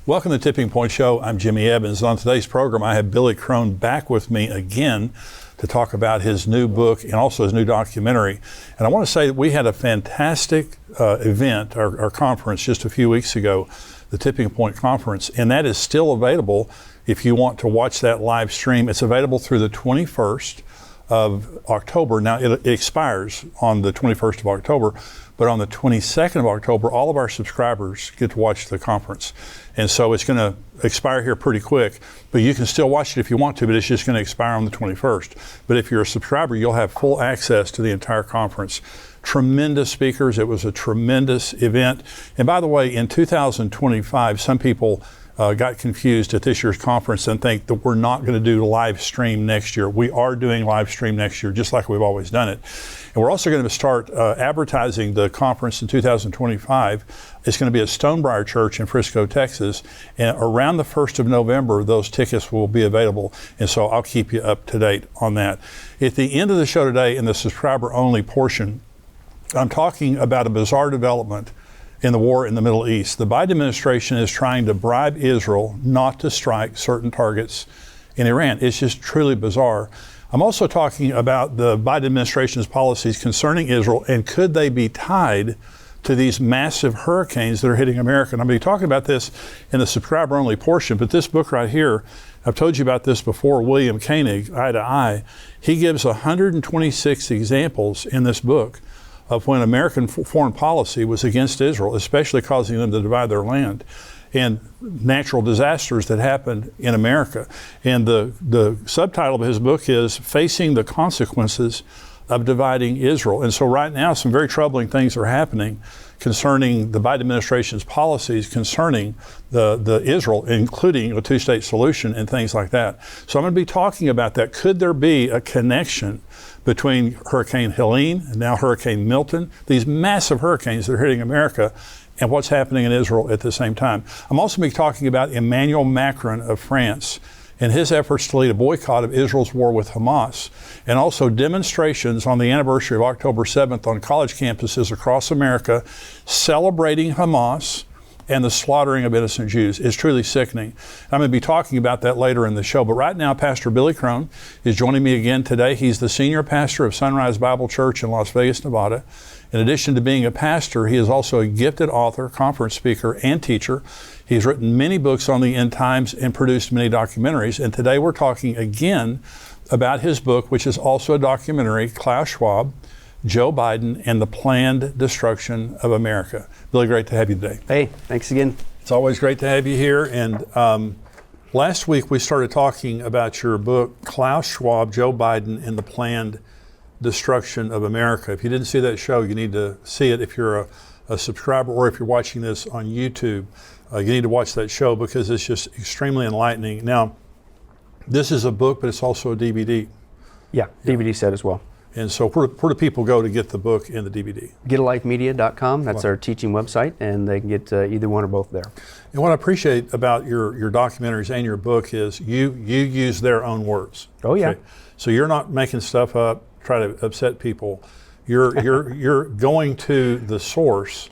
Welcome to the Tipping Point Show. I'm Jimmy Evans. On today's program, I have Billy Crone back with me again to talk about his new book and also his new documentary. And I want to say that we had a fantastic event, our conference just a few weeks ago, the Tipping Point Conference, and that is still available if you want to watch that live stream. It's available through the 21st of October. Now, it expires on the 21st of October, but on the 22nd of October, all of our subscribers get to watch the conference. And so it's going to expire here pretty quick, but you can still watch it if you want to, but it's just going to expire on the 21st. But if you're a subscriber, you'll have full access to the entire conference. Tremendous speakers. It was a tremendous event. And by the way, in 2025, some people got confused at this year's conference and think that we're not going to do live stream next year. We are doing live stream next year, just like we've always done it. And we're also going to start advertising the conference in 2025. It's going to be at Stonebriar Church in Frisco, Texas. And around the 1st of November, those tickets will be available. And so I'll keep you up to date on that. At the end of the show today, in the subscriber only portion, I'm talking about a bizarre development in the war in the Middle East. The Biden administration is trying to bribe Israel not to strike certain targets in Iran. It's just truly bizarre. I'm also talking about the Biden administration's policies concerning Israel, and could they be tied to these massive hurricanes that are hitting America? And I'm going to be talking about this in the subscriber only portion, but this book right here, I've told you about this before, William Koenig, Eye to Eye. He gives 126 examples in this book of when American foreign policy was against Israel, especially causing them to divide their land, and natural disasters that happened in America. And the subtitle of his book is Facing the Consequences of Dividing Israel. And so right now, some very troubling things are happening concerning the Biden administration's policies concerning the Israel, including a two-state solution and things like that. So I'm going to be talking about that. Could there be a connection between Hurricane Helene and now Hurricane Milton, these massive hurricanes that are hitting America, and what's happening in Israel at the same time? I'm also going to be talking about Emmanuel Macron of France and his efforts to lead a boycott of Israel's war with Hamas, and also demonstrations on the anniversary of October 7th on college campuses across America celebrating Hamas and the slaughtering of innocent Jews. Is truly sickening. I'm going to be talking about that later in the show. But right now, Pastor Billy Crone is joining me again today. He's the senior pastor of Sunrise Bible Church in Las Vegas, Nevada. In addition to being a pastor, he is also a gifted author, conference speaker, and teacher. He's written many books on the end times and produced many documentaries. And today we're talking again about his book, which is also a documentary, Klaus Schwab, Joe Biden, and the Planned Destruction of America. Billy, great to have you today. Hey, thanks again. It's always great to have you here. And last week we started talking about your book, Klaus Schwab, Joe Biden, and the Planned Destruction of America. If you didn't see that show, you need to see it. If you're a subscriber or if you're watching this on YouTube, you need to watch that show because it's just extremely enlightening. Now, this is a book, but it's also a DVD. Yeah, DVD set as well. And so where do people go to get the book and the DVD? GetALifeMedia.com. That's our teaching website, and they can get either one or both there. And what I appreciate about your documentaries and your book is you use their own words. Oh, yeah. Okay? So you're not making stuff up, try to upset people. You're going to the source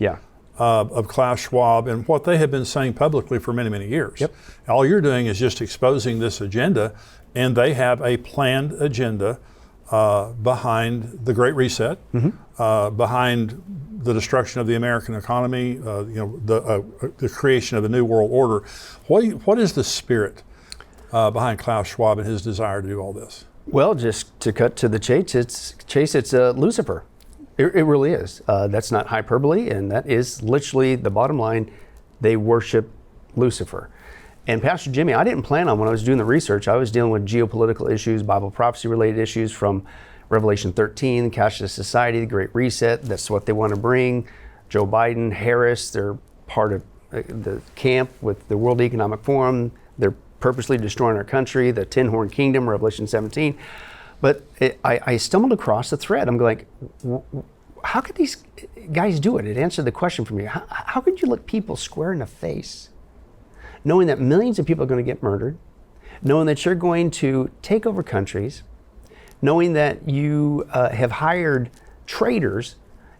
of Klaus Schwab and what they have been saying publicly for many, many years. Yep. All you're doing is just exposing this agenda, and they have a planned agenda behind the Great Reset, behind the destruction of the American economy, the creation of a new world order. What is the spirit behind Klaus Schwab and his desire to do all this? Well, just to cut to the chase, it's Lucifer. It really is. That's not hyperbole, and that is literally the bottom line. They worship Lucifer. And Pastor Jimmy, I didn't plan on, when I was doing the research, I was dealing with geopolitical issues, Bible prophecy related issues from Revelation 13, cashless society, the Great Reset. That's what they want to bring. Joe Biden, Harris, they're part of the camp with the World Economic Forum. They're purposely destroying our country, the 10-horn kingdom, Revelation 17. But I stumbled across the thread. I'm like, how could these guys do it? It answered the question for me. How could you look people square in the face, knowing that millions of people are going to get murdered, knowing that you're going to take over countries, knowing that you have hired traitors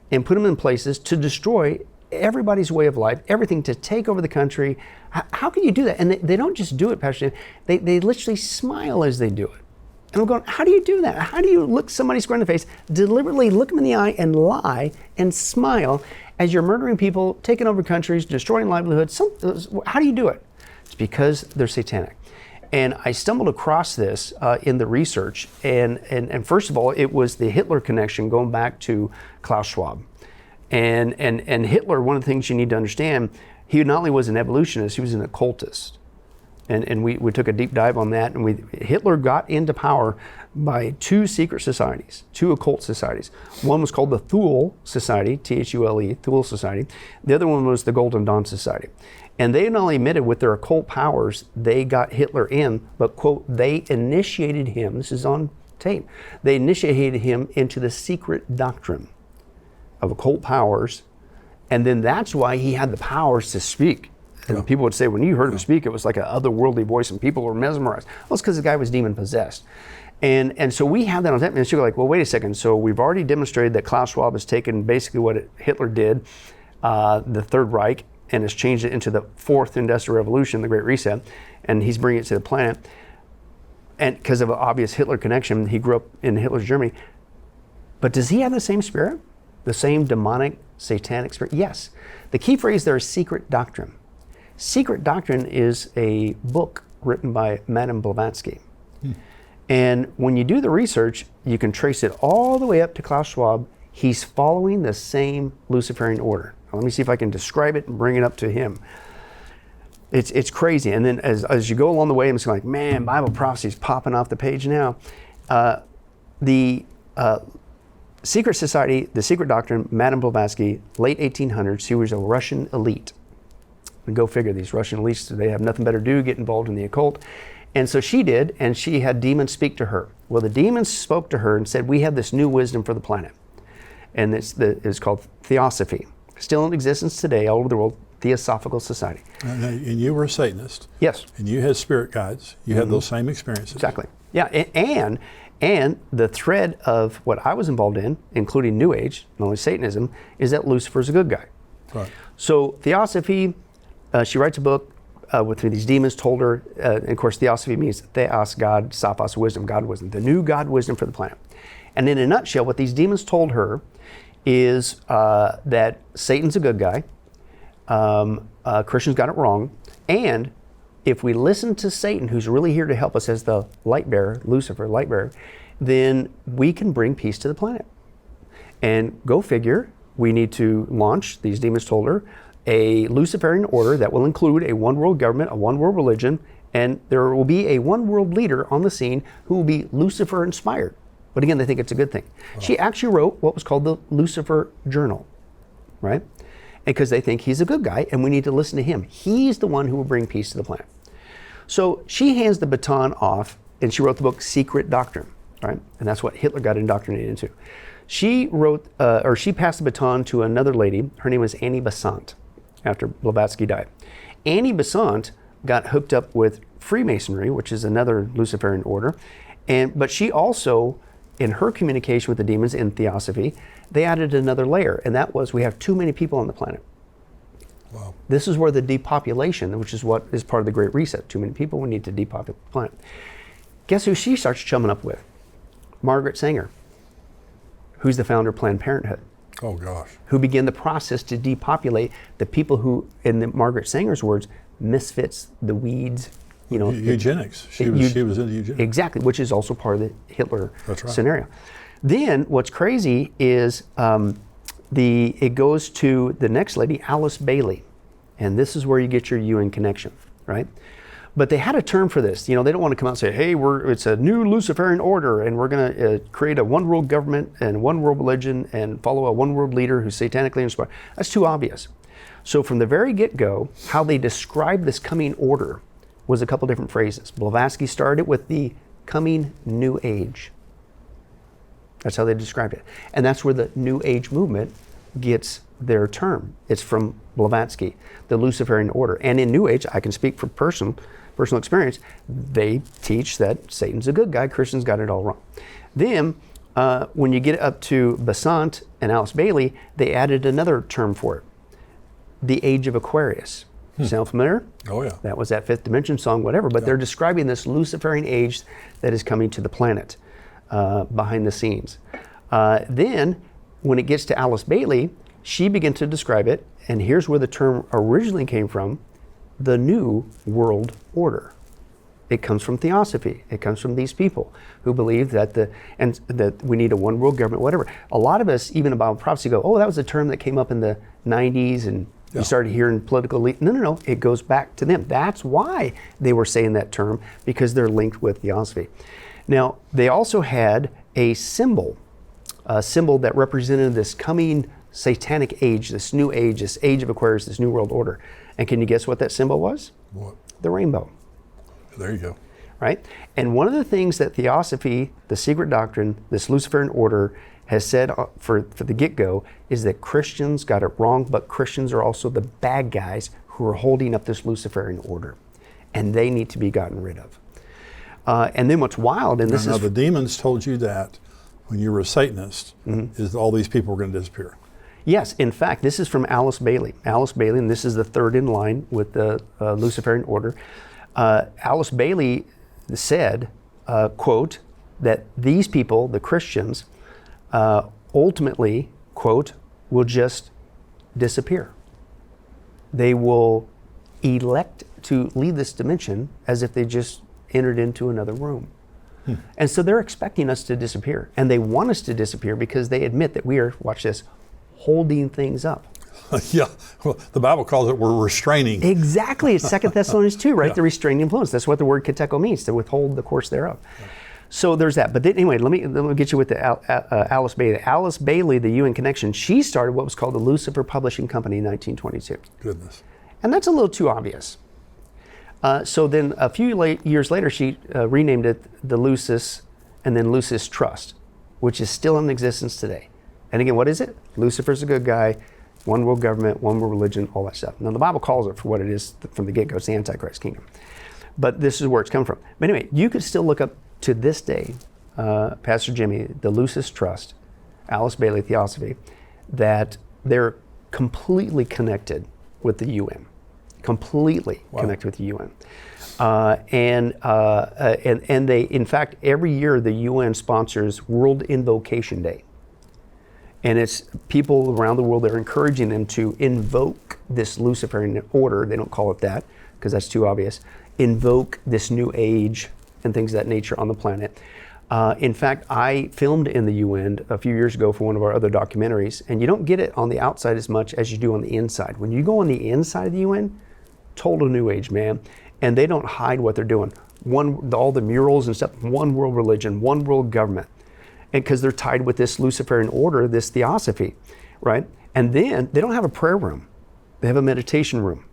and put them in places to destroy everybody's way of life, everything to take over the country. How can you do that? And they don't just do it, Pastor Dave. They literally smile as they do it. And I'm going, how do you do that? How do you look somebody square in the face, deliberately look them in the eye and lie and smile as you're murdering people, taking over countries, destroying livelihoods? How do you do it? It's because they're satanic. And I stumbled across this in the research. And first of all, it was the Hitler connection going back to Klaus Schwab. And Hitler, one of the things you need to understand, he not only was an evolutionist, he was an occultist. And we took a deep dive on that. And Hitler got into power by two secret societies, two occult societies. One was called the Thule Society, Thule, Thule Society. The other one was the Golden Dawn Society. And they not only admitted with their occult powers, they got Hitler in, but, quote, they initiated him, this is on tape, they initiated him into the secret doctrine of occult powers. And then that's why he had the powers to speak. And people would say, when you heard him speak, it was like an otherworldly voice and people were mesmerized. Well, it's because the guy was demon possessed. And so we have that on tape. And so you're like, well, wait a second. So we've already demonstrated that Klaus Schwab has taken basically what Hitler did, the Third Reich, and has changed it into the Fourth Industrial Revolution, the Great Reset, and he's bringing it to the planet. And because of an obvious Hitler connection, he grew up in Hitler's Germany. But does he have the same spirit? The same demonic, satanic spirit? Yes. The key phrase there is secret doctrine. Secret Doctrine is a book written by Madame Blavatsky. And when you do the research, you can trace it all the way up to Klaus Schwab. He's following the same Luciferian order. Now, let me see if I can describe it and bring it up to him. It's crazy. And then as you go along the way, I'm just like, man, Bible prophecy is popping off the page now. The Secret Society, the Secret Doctrine, Madame Blavatsky, late 1800s, she was a Russian elite. And go figure, these Russian elites, they have nothing better to do, get involved in the occult. And so she did, and she had demons speak to her. Well, the demons spoke to her and said, we have this new wisdom for the planet. And it's called Theosophy. Still in existence today all over the world, Theosophical Society. And you were a Satanist. Yes. And you had spirit guides. You had those same experiences. Exactly. Yeah, and the thread of what I was involved in, including New Age, not only Satanism, is that Lucifer's a good guy. Right. So Theosophy, she writes a book with these demons told her, and of course Theosophy means Theos, God, Sophos, wisdom, God wisdom, the new God wisdom for the planet. And in a nutshell, what these demons told her is that Satan's a good guy, Christians got it wrong, and if we listen to Satan, who's really here to help us as the light bearer, Lucifer, light bearer, then we can bring peace to the planet. And go figure, we need to launch, these demons told her, a Luciferian order that will include a one world government, a one world religion, and there will be a one world leader on the scene who will be Lucifer inspired. But again, they think it's a good thing. Wow. She actually wrote what was called the Lucifer Journal, right? Because they think he's a good guy and we need to listen to him. He's the one who will bring peace to the planet. So she hands the baton off and she wrote the book Secret Doctrine, right? And that's what Hitler got indoctrinated into. She wrote, she passed the baton to another lady. Her name was Annie Besant after Blavatsky died. Annie Besant got hooked up with Freemasonry, which is another Luciferian order. But she also, in her communication with the demons in Theosophy, they added another layer, and that was we have too many people on the planet. Wow. This is where the depopulation, which is what is part of the Great Reset, too many people, we need to depopulate the planet. Guess who she starts chumming up with? Margaret Sanger, who's the founder of Planned Parenthood. Oh gosh. Who began the process to depopulate the people who, in Margaret Sanger's words, misfits, the weeds, you know. Eugenics. She was into eugenics. Exactly, which is also part of the Hitler That's right. scenario. Then what's crazy is it goes to the next lady, Alice Bailey. And this is where you get your UN connection, right? But they had a term for this. You know, they don't want to come out and say, hey, it's a new Luciferian order and we're going to create a one world government and one world religion and follow a one world leader who's satanically inspired. That's too obvious. So from the very get-go, how they described this coming order was a couple different phrases. Blavatsky started with the coming New Age. That's how they described it. And that's where the New Age movement gets their term. It's from Blavatsky, the Luciferian order. And in New Age, I can speak from personal experience, they teach that Satan's a good guy, Christians got it all wrong. Then, when you get up to Besant and Alice Bailey, they added another term for it. the age of Aquarius. Sound familiar? Oh, yeah. That was that Fifth Dimension song, whatever. But they're describing this Luciferian age that is coming to the planet behind the scenes. Then, when it gets to Alice Bailey, she began to describe it, and here's where the term originally came from, the New World Order. It comes from Theosophy. It comes from these people who believe that that we need a one world government, whatever. A lot of us, even about prophecy, go, oh, that was a term that came up in the 90s and you started hearing political No, it goes back to them. That's why they were saying that term, because they're linked with Theosophy. Now, they also had a symbol that represented this coming satanic age, this new age, this age of Aquarius, this new world order. And can you guess what that symbol was? What? The rainbow. There you go. Right? And one of the things that Theosophy, the secret doctrine, this Luciferian order has said for the get-go is that Christians got it wrong, but Christians are also the bad guys who are holding up this Luciferian order, and they need to be gotten rid of. And then what's wild, and this now is... the demons told you that when you were a Satanist, is all these people were going to disappear. Yes, in fact, this is from Alice Bailey. Alice Bailey, and this is the third in line with the Luciferian order. Alice Bailey said, quote, that these people, the Christians, ultimately, quote, will just disappear. They will elect to leave this dimension as if they just entered into another room. And so they're expecting us to disappear. And they want us to disappear because they admit that we are, watch this, holding things up. Yeah, well, the Bible calls it we're restraining. Exactly, it's 2 Thessalonians 2, right? The restraining influence. That's what the word kateko means, to withhold the course thereof. So there's that. But then, anyway, let me get you with the Alice Bailey. Alice Bailey, the UN connection, she started what was called the Lucifer Publishing Company in 1922. Goodness. And that's a little too obvious. So then a few years later, she renamed it the Lucis and then Lucis Trust, which is still in existence today. And again, what is it? Lucifer's a good guy, one world government, one world religion, all that stuff. Now, the Bible calls it for what it is from the get-go. It's the Antichrist kingdom. But this is where it's come from. But anyway, you could still look up to this day, Pastor Jimmy, the Lucis Trust, Alice Bailey Theosophy, that they're completely connected with the UN. Completely connected with the UN. And they, in fact, every year the UN sponsors World Invocation Day. And it's people around the world, they're encouraging them to invoke this Luciferian order. They don't call it that because that's too obvious. Invoke this new age and things of that nature on the planet. In fact, I filmed in the UN a few years ago for one of our other documentaries, and you don't get it on the outside as much as you do on the inside. When you go on the inside of the UN, total new age, man. And they don't hide what they're doing. All the murals and stuff, one world religion, one world government. And because they're tied with this Luciferian order, this theosophy, right? And then they don't have a prayer room. They have a meditation room.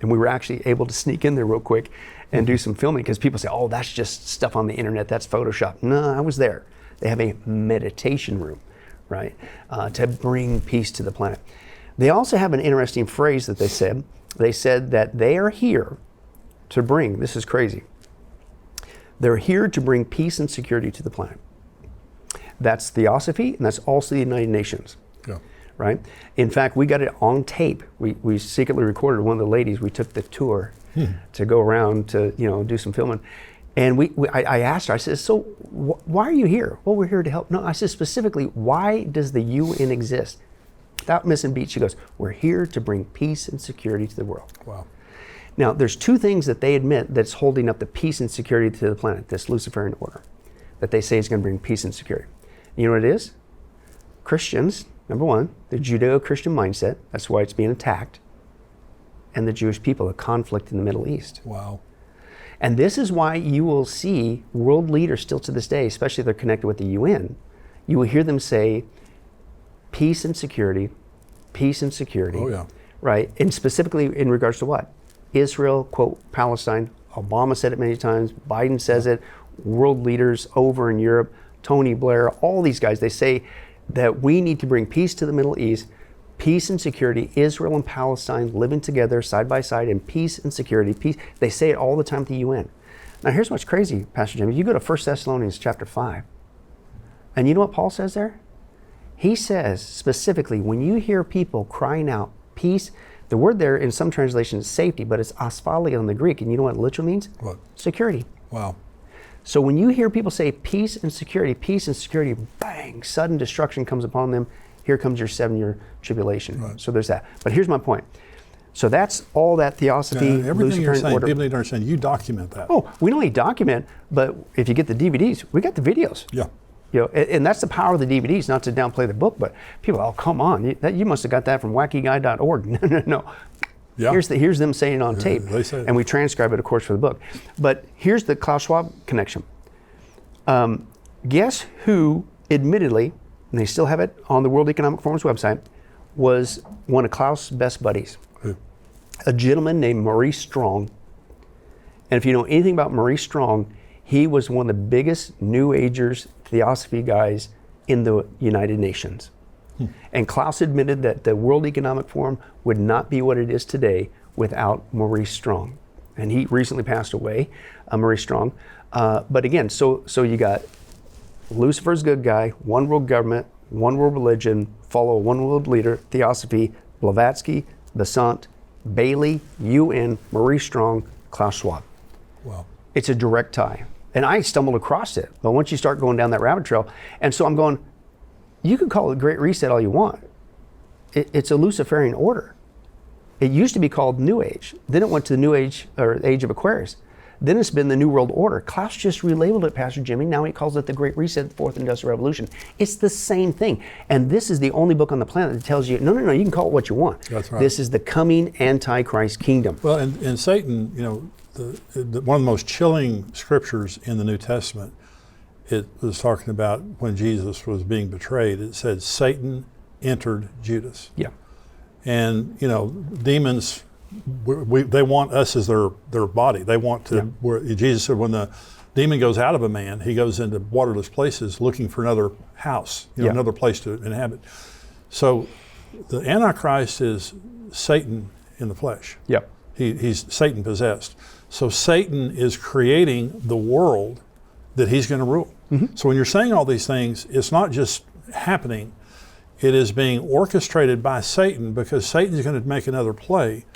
And we were actually able to sneak in there real quick and do some filming because people say, oh, that's just stuff on the internet, that's Photoshop. No, I was there. They have a meditation room, right? To bring peace to the planet. They also have an interesting phrase that they said. They said that they are here to bring, this is crazy, they're here to bring peace and security to the planet. That's Theosophy, and that's also the United Nations. Yeah. Right? In fact, we got it on tape. We secretly recorded one of the ladies. We took the tour to go around to do some filming. And I asked her, I said, so why are you here? Well, we're here to help. No, I said specifically, why does the UN exist? Without missing a beat, she goes, we're here to bring peace and security to the world. Wow. Now, there's two things that they admit that's holding up the peace and security to the planet, this Luciferian order, that they say is going to bring peace and security. You know what it is? Christians, number one, the Judeo-Christian mindset, that's why it's being attacked, and the Jewish people, the conflict in the Middle East. Wow. And this is why you will see world leaders still to this day, especially if they're connected with the UN, you will hear them say, peace and security, peace and security. Oh, yeah. Right? And specifically in regards to what? Israel, quote, Palestine. Obama said it many times. Biden says it. World leaders over in Europe, Tony Blair, all these guys, they say that we need to bring peace to the Middle East, peace and security, Israel and Palestine living together side by side in peace and security. Peace. They say it all the time at the UN. Now here's what's crazy, Pastor Jimmy. You go to 1 Thessalonians chapter 5, and you know what Paul says there? He says specifically, when you hear people crying out peace, The word there in some translations is safety, but it's asphalia in the Greek. And you know what it literally means? What? Security. Wow. So when you hear people say peace and security, bang, sudden destruction comes upon them. Here comes your 7-year tribulation. Right. So there's that. But here's my point. So that's all that theosophy, Everything you're Luciferian saying, order. people need to understand, you document that. Oh, we not only document, but if you get the DVDs, we got the videos. Yeah. You know, and that's the power of the DVDs, not to downplay the book, but people, oh, come on, you must have got that from wackyguy.org. No. Yeah. Here's them saying it on tape, they say it. and we transcribe it, of course, for the book. But here's the Klaus Schwab connection. Guess who, admittedly, and they still have it on the World Economic Forum's website, was one of Klaus' best buddies? Who? A gentleman named Maurice Strong. And if you know anything about Maurice Strong, he was one of the biggest New Agers, theosophy guys in the United Nations. And Klaus admitted that the World Economic Forum would not be what it is today without Maurice Strong. And he recently passed away, Maurice Strong. But again, so you got Lucifer's good guy, one world government, one world religion, follow a one world leader, theosophy, Blavatsky, Besant, Bailey, UN, Maurice Strong, Klaus Schwab. Wow. It's a direct tie. And I stumbled across it. But once you start going down that rabbit trail, and so I'm going, you can call it Great Reset all you want. It's a Luciferian order. It used to be called New Age. Then it went to the New Age, or Age of Aquarius. Then it's been the New World Order. Klaus just relabeled it, Pastor Jimmy. Now he calls it the Great Reset, the Fourth Industrial Revolution. It's the same thing. And this is the only book on the planet that tells you, no, you can call it what you want. That's right. This is the coming Antichrist kingdom. Well, and Satan, you know, one of the most chilling scriptures in the New Testament, it was talking about when Jesus was being betrayed. It said Satan entered Judas. Yeah. And, you know, demons, they want us as their body. They want to, Jesus said when the demon goes out of a man, he goes into waterless places looking for another house, another place to inhabit. So the Antichrist is Satan in the flesh. Yep. He's Satan possessed. So Satan is creating the world that he's going to rule. Mm-hmm. So when you're saying all these things, it's not just happening. It is being orchestrated by Satan, because Satan's going to make another play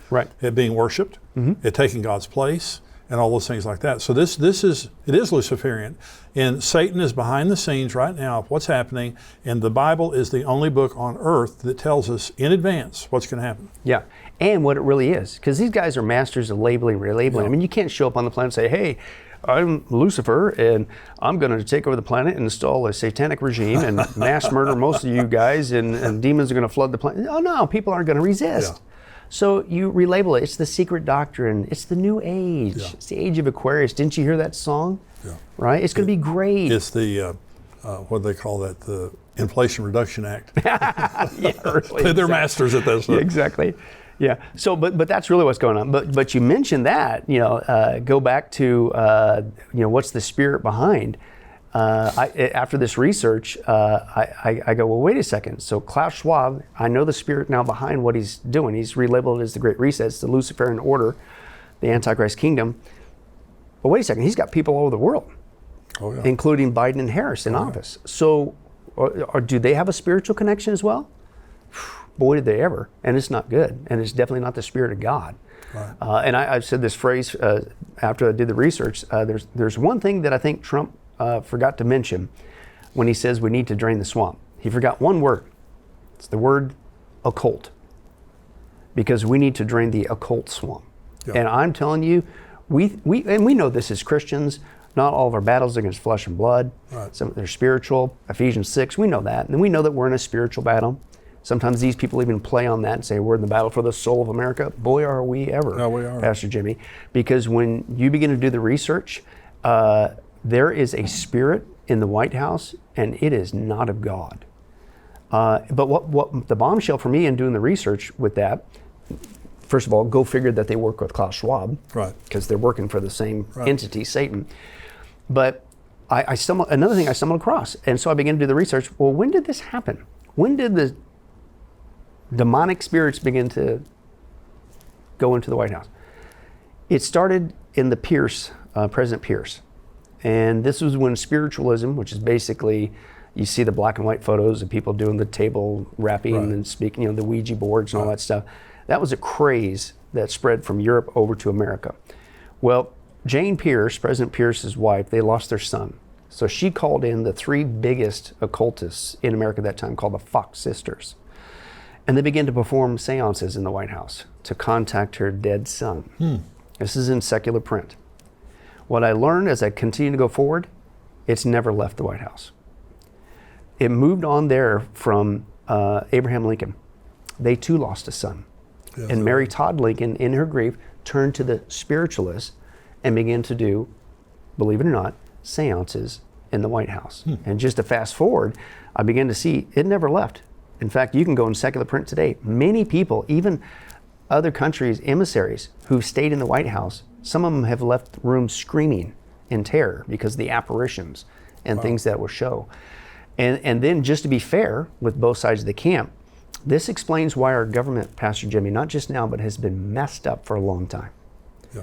at being worshipped, at taking God's place, and all those things like that. So it is Luciferian, and Satan is behind the scenes right now of what's happening, and the Bible is the only book on earth that tells us in advance what's going to happen. Yeah, and what it really is, because these guys are masters of labeling, relabeling. Yeah. I mean, you can't show up on the planet and say, hey, I'm Lucifer, and I'm going to take over the planet and install a satanic regime and mass murder most of you guys, and demons are going to flood the planet. Oh no, people aren't going to resist. Yeah. So you relabel it. It's the secret doctrine. It's the new age. Yeah. It's the age of Aquarius. Didn't you hear that song? Yeah. Right? It's going to be great. It's the, what do they call that? The Inflation Reduction Act. Yeah, really, They're masters at this. Yeah, exactly. Yeah. So, but that's really what's going on. But you mentioned that, go back to, what's the spirit behind? After this research, I go, well, wait a second. So Klaus Schwab, I know the spirit now behind what he's doing. He's relabeled it as the Great Reset. It's the Luciferian order, the Antichrist kingdom. But wait a second, he's got people all over the world, including Biden and Harris in office. So do they have a spiritual connection as well? Boy, did they ever. And it's not good. And it's definitely not the Spirit of God. Right. And I've said this phrase after I did the research. There's one thing that I think Trump forgot to mention when he says we need to drain the swamp. He forgot one word. It's the word occult. Because we need to drain the occult swamp. Yeah. And I'm telling you, we know this as Christians. Not all of our battles are against flesh and blood. Right. Some they're spiritual. Ephesians 6, we know that. And we know that we're in a spiritual battle. Sometimes these people even play on that and say, we're in the battle for the soul of America. Boy, are we ever, no, we are. Pastor Jimmy. Because when you begin to do the research, there is a spirit in the White House, and it is not of God. But what the bombshell for me in doing the research with that, first of all, go figure that they work with Klaus Schwab. Right. Because they're working for the same entity, Satan. But another thing I stumbled across, and so I began to do the research. Well, when did this happen? When did the demonic spirits begin to go into the White House? It started in the Pierce, President Pierce. And this was when spiritualism, which is basically, you see the black and white photos of people doing the table rapping and speaking, the Ouija boards and all that stuff. That was a craze that spread from Europe over to America. Well, Jane Pierce, President Pierce's wife, they lost their son. So she called in the 3 biggest occultists in America at that time, called the Fox Sisters. And they began to perform seances in the White House to contact her dead son. This is in secular print. What I learned as I continue to go forward, it's never left the White House. It moved on there from Abraham Lincoln. They too lost a son. Yes, and Mary Todd Lincoln, in her grief, turned to the spiritualists and began to do, believe it or not, seances in the White House. And just to fast forward, I began to see it never left. In fact, you can go in secular print today. Many people, even other countries' emissaries who've stayed in the White House, some of them have left rooms screaming in terror because of the apparitions and things that will show. And then, just to be fair with both sides of the camp, this explains why our government, Pastor Jimmy, not just now, but has been messed up for a long time. Yeah.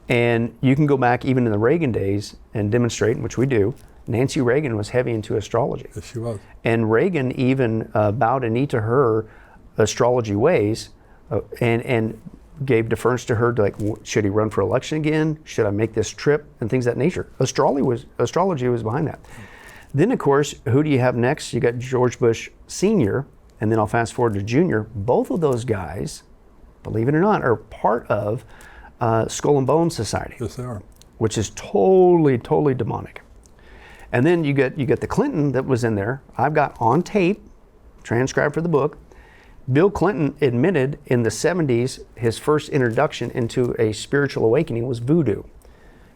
And you can go back even in the Reagan days and demonstrate, which we do. Nancy Reagan was heavy into astrology. Yes, she was. And Reagan even bowed a knee to her astrology ways and gave deference to her, to like, should he run for election again? Should I make this trip? And things of that nature. Astrology was behind that. Then, of course, who do you have next? You got George Bush Sr., and then I'll fast forward to Jr. Both of those guys, believe it or not, are part of Skull and Bones Society. Yes, they are. Which is totally, totally demonic. And then you get the Clinton that was in there. I've got on tape, transcribed for the book, Bill Clinton admitted in the 70s his first introduction into a spiritual awakening was voodoo.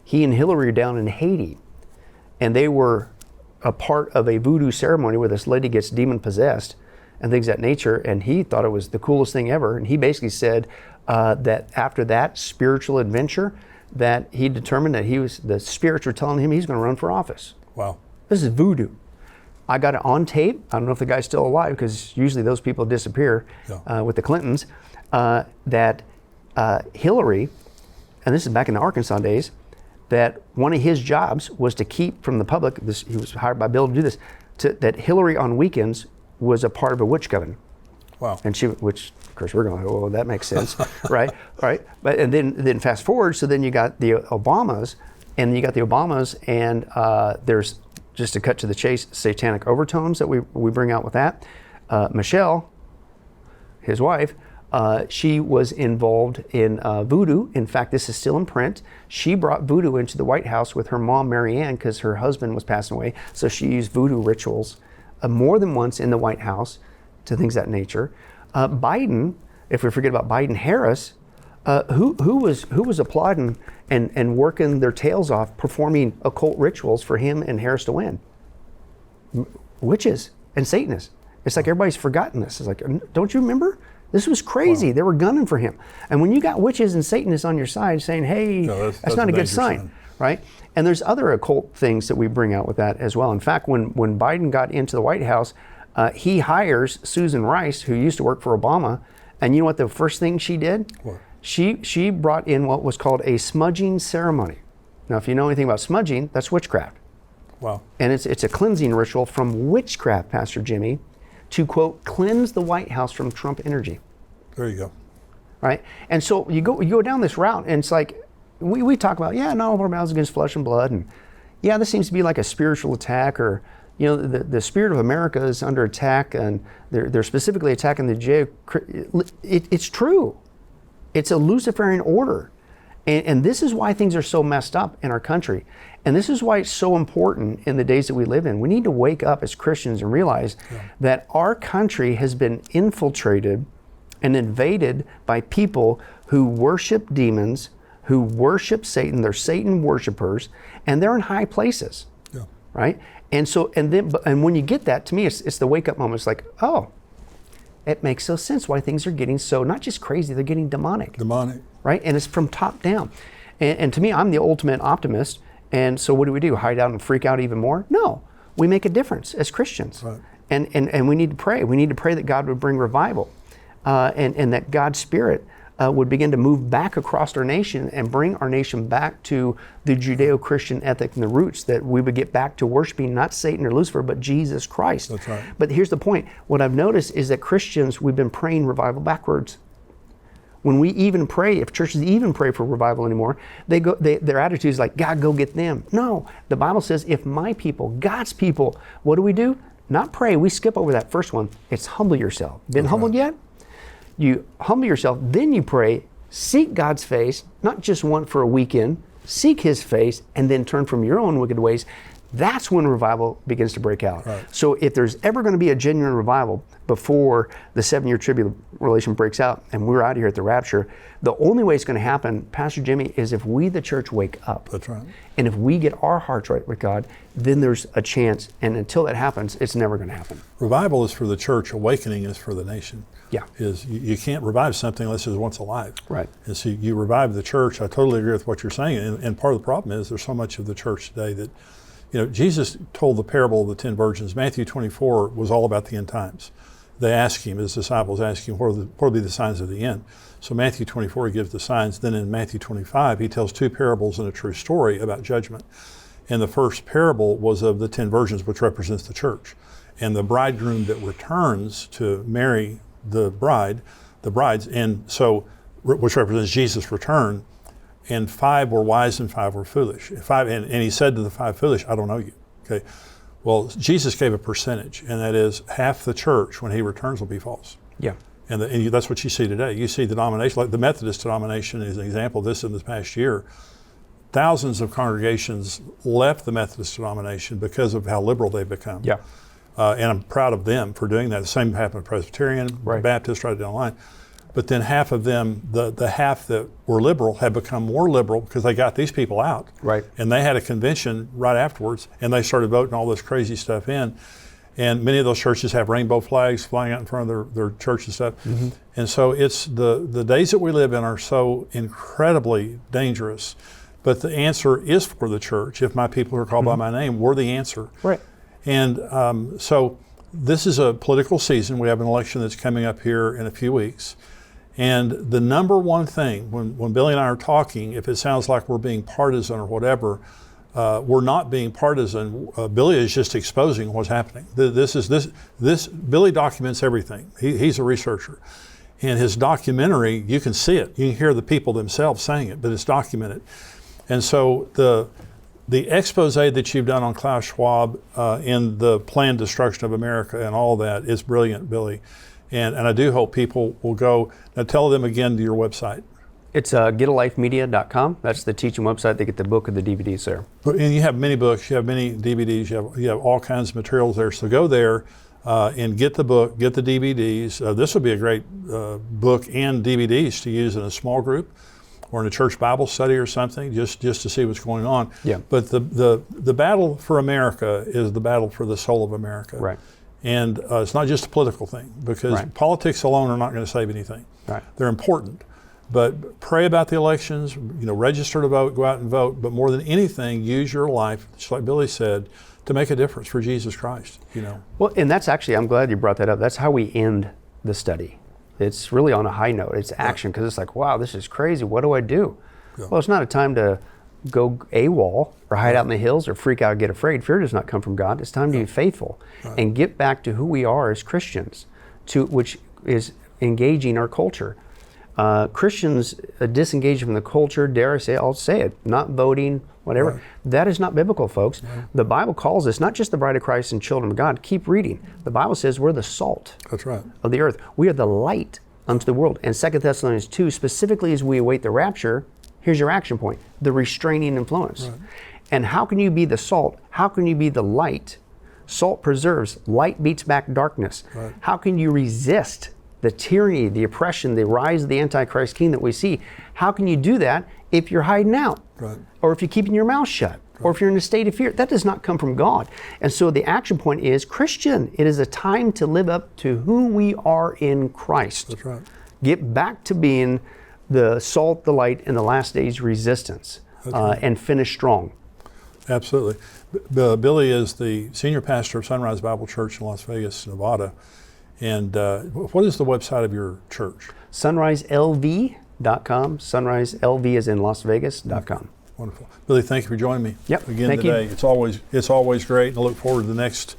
He and Hillary were down in Haiti, and they were a part of a voodoo ceremony where this lady gets demon possessed and things of that nature, and he thought it was the coolest thing ever. And he basically said that after that spiritual adventure, that he determined that the spirits were telling him he's going to run for office. Wow. This is voodoo. I got it on tape. I don't know if the guy's still alive, because usually those people disappear with the Clintons, that Hillary, and this is back in the Arkansas days, that one of his jobs was to keep from the public, he was hired by Bill to do this, that Hillary on weekends was a part of a witch coven. Wow. And which of course we're going, oh, that makes sense, right? But and then fast forward, so then you got the Obamas, and there's, just to cut to the chase, satanic overtones that we bring out with that. Michelle, his wife, she was involved in voodoo. In fact, this is still in print. She brought voodoo into the White House with her mom, Mary Ann, because her husband was passing away. So she used voodoo rituals more than once in the White House to things of that nature. Biden, if we forget about Biden-Harris, who was applauding and working their tails off, performing occult rituals for him and Harris to win? Witches and Satanists. It's like everybody's forgotten this. It's like, don't you remember? This was crazy. Wow. They were gunning for him. And when you got witches and Satanists on your side saying, hey, that's not a good sign, right? And there's other occult things that we bring out with that as well. In fact, when Biden got into the White House, he hires Susan Rice, who used to work for Obama. And you know what the first thing she did? What? She brought in what was called a smudging ceremony. Now, if you know anything about smudging, that's witchcraft. Wow. And it's a cleansing ritual from witchcraft, Pastor Jimmy, to, quote, cleanse the White House from Trump energy. There you go. Right? And so you go down this route, and it's like, we talk about, no, our battles against flesh and blood, and this seems to be like a spiritual attack, or, the spirit of America is under attack, and they're specifically attacking the it's true. It's a Luciferian order. And this is why things are so messed up in our country. And this is why it's so important in the days that we live in. We need to wake up as Christians and realize that our country has been infiltrated and invaded by people who worship demons, who worship Satan. They're Satan worshipers, and they're in high places, right? And so, and when you get that, to me, it's the wake up moment. It's like, oh, it makes so sense why things are getting so, not just crazy, they're getting demonic. Right? And it's from top down. And to me, I'm the ultimate optimist. And so what do? Hide out and freak out even more? No. We make a difference as Christians. Right. And we need to pray. We need to pray that God would bring revival, and that God's Spirit would begin to move back across our nation and bring our nation back to the Judeo-Christian ethic and the roots, that we would get back to worshiping not Satan or Lucifer, but Jesus Christ. That's right. But here's the point. What I've noticed is that Christians, we've been praying revival backwards. When we even pray, if churches even pray for revival anymore, their attitude is like, God, go get them. No, the Bible says, if my people, God's people, what do? Not pray. We skip over that first one. It's humble yourself. Been humbled yet? You humble yourself, then you pray, seek God's face, not just one for a weekend, seek His face, and then turn from your own wicked ways. That's when revival begins to break out. Right. So if there's ever going to be a genuine revival before the 7-year tribulation breaks out and we're out here at the rapture, the only way it's going to happen, Pastor Jimmy, is if we, the church, wake up. That's right. And if we get our hearts right with God, then there's a chance. And until that happens, it's never going to happen. Revival is for the church. Awakening is for the nation. Yeah. You can't revive something unless it's once alive. Right. And so you revive the church. I totally agree with what you're saying. And part of the problem is there's so much of the church today that, Jesus told the parable of the 10 virgins. Matthew 24 was all about the end times. They asked him, his disciples asked him, what will be the signs of the end? So Matthew 24, he gives the signs. Then in Matthew 25, he tells 2 parables and a true story about judgment. And the first parable was of the 10 virgins, which represents the church. And the bridegroom that returns to marry the brides, and so, which represents Jesus' return. And 5 were wise and 5 were foolish. And he said to the 5 foolish, I don't know you. Okay. Well, Jesus gave a percentage, and that is half the church when he returns will be false. Yeah. And that's what you see today. You see the denomination, like the Methodist denomination is an example of this in this past year. Thousands of congregations left the Methodist denomination because of how liberal they've become. Yeah. And I'm proud of them for doing that. The same happened to Presbyterian, Right. Baptist, right down the line. But then half of them, the half that were liberal, have become more liberal because they got these people out. Right. And they had a convention right afterwards, and they started voting all this crazy stuff in. And many of those churches have rainbow flags flying out in front of their church and stuff. Mm-hmm. And so it's the days that we live in are so incredibly dangerous. But the answer is for the church. If my people who are called by my name, we're the answer. Right. And so this is a political season. We have an election that's coming up here in a few weeks. And the number one thing, when Billy and I are talking, if it sounds like we're being partisan or whatever, we're not being partisan. Billy is just exposing what's happening. Billy documents everything. He's a researcher. And his documentary, you can see it. You can hear the people themselves saying it, but it's documented. And so the expose that you've done on Klaus Schwab in the planned destruction of America and all that is brilliant, Billy. And I do hope people will go. Now tell them again to your website. It's getalifemedia.com. That's the teaching website. They get the book and the DVDs there. And you have many books, you have many DVDs, you have all kinds of materials there. So go there and get the book, get the DVDs. This would be a great book and DVDs to use in a small group or in a church Bible study or something, just to see what's going on. Yeah. But the battle for America is the battle for the soul of America. Right. And it's not just a political thing, because Right. politics alone are not going to save anything. Right. They're important. But pray about the elections, register to vote, go out and vote. But more than anything, use your life, just like Billy said, to make a difference for Jesus Christ, Well, and that's actually, I'm glad you brought that up. That's how we end the study. It's really on a high note. It's action, because it's like, wow, this is crazy. What do I do? Yeah. Well, it's not a time to go AWOL or hide out in the hills or freak out and get afraid. Fear does not come from God. It's time to be faithful and get back to who we are as Christians, which is engaging our culture. Christians disengage from the culture, dare I say, I'll say it, not voting, whatever. Right. That is not biblical, folks. Right. The Bible calls us not just the bride of Christ and children of God. Keep reading. The Bible says we're the salt That's right. of the earth. We are the light unto the world. And 2 Thessalonians 2, specifically as we await the rapture, here's your action point, the restraining influence. Right. And how can you be the salt? How can you be the light? Salt preserves, light beats back darkness. Right. How can you resist the tyranny, the oppression, the rise of the Antichrist king that we see? How can you do that if you're hiding out? Right. Or if you're keeping your mouth shut? Right. Or if you're in a state of fear? That does not come from God. And so the action point is, Christian, it is a time to live up to who we are in Christ. That's right. Get back to being the salt, the light, in the last days resistance, right. And finish strong. Absolutely. Billy is the senior pastor of Sunrise Bible Church in Las Vegas, Nevada. And what is the website of your church? SunriseLV.com. SunriseLV is in Las Vegas.com. Wonderful. Billy, thank you for joining me again today. You. It's always great, and I look forward to the next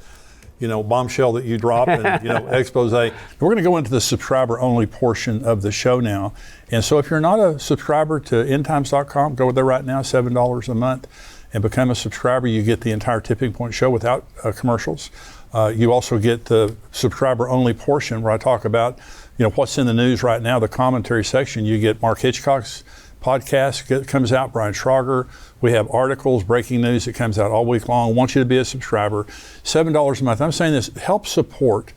bombshell that you drop and, expose. We're going to go into the subscriber-only portion of the show now. And so if you're not a subscriber to endtimes.com, go there right now, $7 a month, and become a subscriber. You get the entire Tipping Point show without commercials. You also get the subscriber-only portion where I talk about, what's in the news right now, the commentary section. You get Mark Hitchcock's podcast comes out, Brian Schrauger. We have articles, breaking news that comes out all week long. I want you to be a subscriber. $7 a month. I'm saying this, help support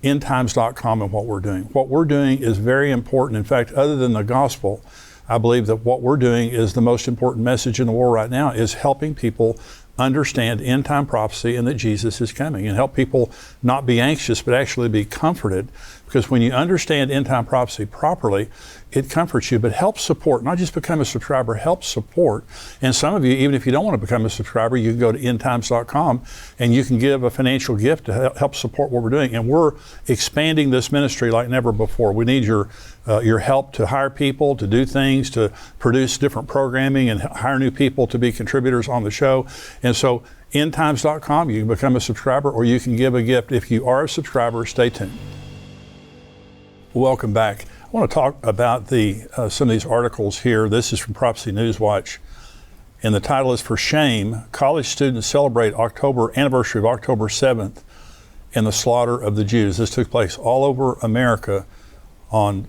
endtimes.com and what we're doing. What we're doing is very important. In fact, other than the gospel, I believe that what we're doing is the most important message in the world right now, is helping people understand end time prophecy and that Jesus is coming, and help people not be anxious but actually be comforted, because when you understand end time prophecy properly, it comforts you. But help support, not just become a subscriber, help support. And some of you, even if you don't want to become a subscriber, you can go to endtimes.com and you can give a financial gift to help support what we're doing. And we're expanding this ministry like never before. We need your help to hire people, to do things, to produce different programming, and hire new people to be contributors on the show. And so endtimes.com, you can become a subscriber, or you can give a gift. If you are a subscriber, stay tuned. Welcome back. I want to talk about some of these articles here. This is from Prophecy News Watch, and the title is "For Shame, College Students Celebrate Anniversary of October 7th and the Slaughter of the Jews." This took place all over America on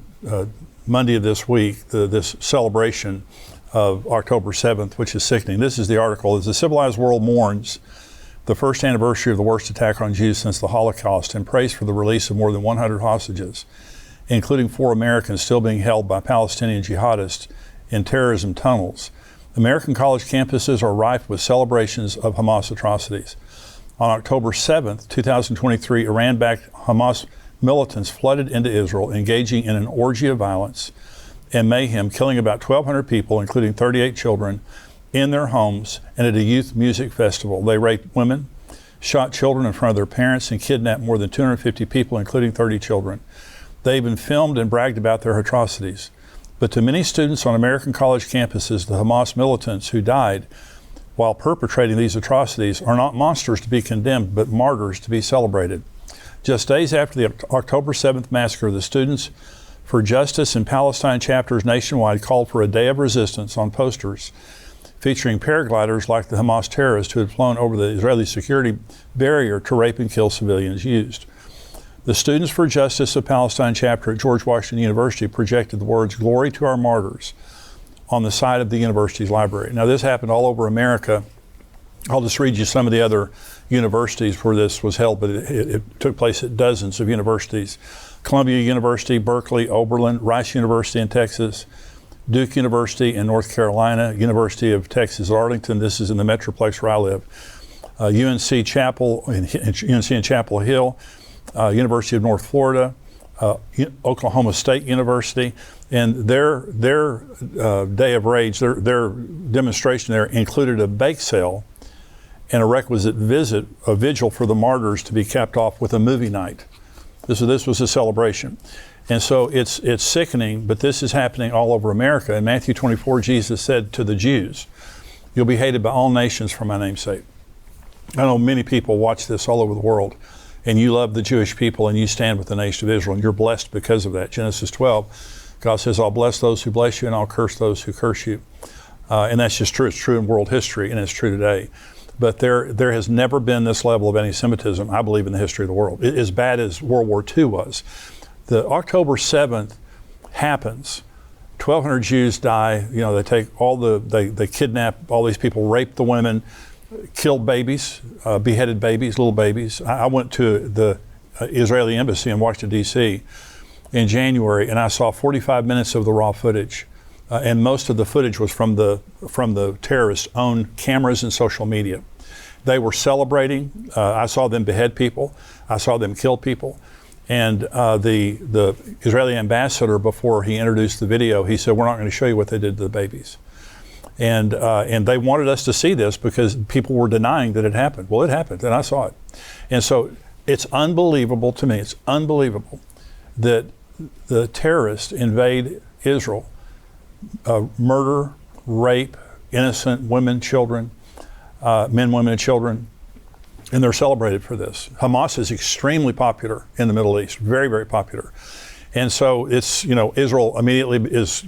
Monday of this week, this celebration of October 7th, which is sickening. This is the article. As the civilized world mourns the first anniversary of the worst attack on Jews since the Holocaust and prays for the release of more than 100 hostages, including 4 Americans still being held by Palestinian jihadists in terrorism tunnels, American college campuses are rife with celebrations of Hamas atrocities. On October 7th, 2023, Iran-backed Hamas militants flooded into Israel, engaging in an orgy of violence and mayhem, killing about 1,200 people, including 38 children, in their homes and at a youth music festival. They raped women, shot children in front of their parents, and kidnapped more than 250 people, including 30 children. They even filmed and bragged about their atrocities. But to many students on American college campuses, the Hamas militants who died while perpetrating these atrocities are not monsters to be condemned, but martyrs to be celebrated. Just days after the October 7th massacre, the Students for Justice in Palestine chapters nationwide called for a day of resistance on posters featuring paragliders like the Hamas terrorists who had flown over the Israeli security barrier to rape and kill civilians used. The Students for Justice of Palestine chapter at George Washington University projected the words "Glory to our martyrs" on the side of the university's library. Now, this happened all over America. I'll just read you some of the other universities where this was held, but it took place at dozens of universities. Columbia University, Berkeley, Oberlin, Rice University in Texas, Duke University in North Carolina, University of Texas at Arlington. This is in the Metroplex where I live. UNC Chapel in Chapel Hill, University of North Florida, Oklahoma State University, and their day of rage, their demonstration there included a bake sale and a requisite vigil for the martyrs to be capped off with a movie night. This was a celebration. And so it's sickening, but this is happening all over America. In Matthew 24, Jesus said to the Jews, "You'll be hated by all nations for my name's sake." I know many people watch this all over the world, and you love the Jewish people and you stand with the nation of Israel, and you're blessed because of that. Genesis 12, God says, "I'll bless those who bless you and I'll curse those who curse you." And that's just true. It's true in world history, and it's true today. But there has never been this level of anti-Semitism, I believe, in the history of the world. As bad as World War II was. The October 7th happens. 1,200 Jews die. They take they kidnap all these people, rape the women, killed babies, beheaded babies, little babies. I went to the Israeli embassy in Washington, D.C. in January, and I saw 45 minutes of the raw footage. And most of the footage was from the terrorists' own cameras and social media. They were celebrating. I saw them behead people. I saw them kill people. And the Israeli ambassador, before he introduced the video, he said, "We're not going to show you what they did to the babies." And they wanted us to see this because people were denying that it happened. Well, it happened, and I saw it. And so it's unbelievable to me. It's unbelievable that the terrorists invade Israel. Murder, rape, innocent women, children, men, women, and children, and they're celebrated for this. Hamas is extremely popular in the Middle East, very, very popular. And so it's, Israel immediately is,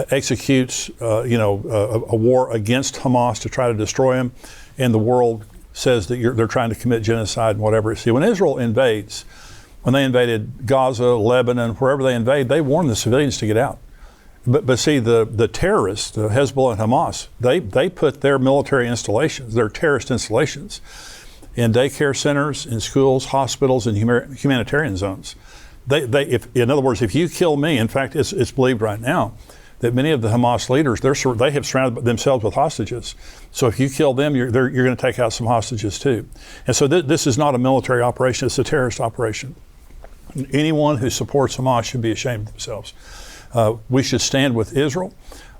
executes, a war against Hamas to try to destroy them. And the world says that they're trying to commit genocide and whatever. See, when Israel invades, when they invaded Gaza, Lebanon, wherever they invade, they warn the civilians to get out. But see, the terrorists, the Hezbollah and Hamas, they put their military installations, their terrorist installations, in daycare centers, in schools, hospitals, and humanitarian zones. In other words, if you kill me, in fact, it's believed right now that many of the Hamas leaders, they have surrounded themselves with hostages. So if you kill them, you're going to take out some hostages too. And so this is not a military operation, it's a terrorist operation. Anyone who supports Hamas should be ashamed of themselves. We should stand with Israel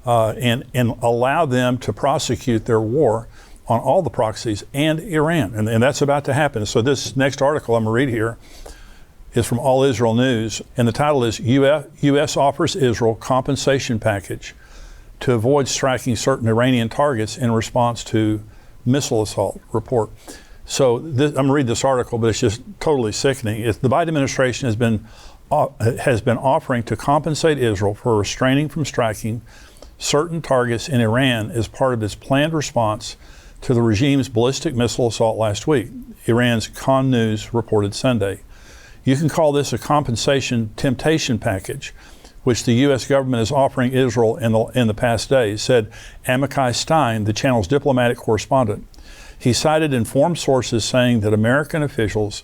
and allow them to prosecute their war on all the proxies and Iran. And that's about to happen. So this next article I'm going to read here is from All Israel News, and the title is U.S. offers Israel compensation package to avoid striking certain Iranian targets in response to missile assault report. So I'm going to read this article, but it's just totally sickening. The Biden administration has been offering to compensate Israel for restraining from striking certain targets in Iran as part of its planned response to the regime's ballistic missile assault last week, Iran's Con News reported Sunday. You can call this a compensation temptation package, which the U.S. government is offering Israel in the past days, said Amichai Stein, the channel's diplomatic correspondent. He cited informed sources saying that American officials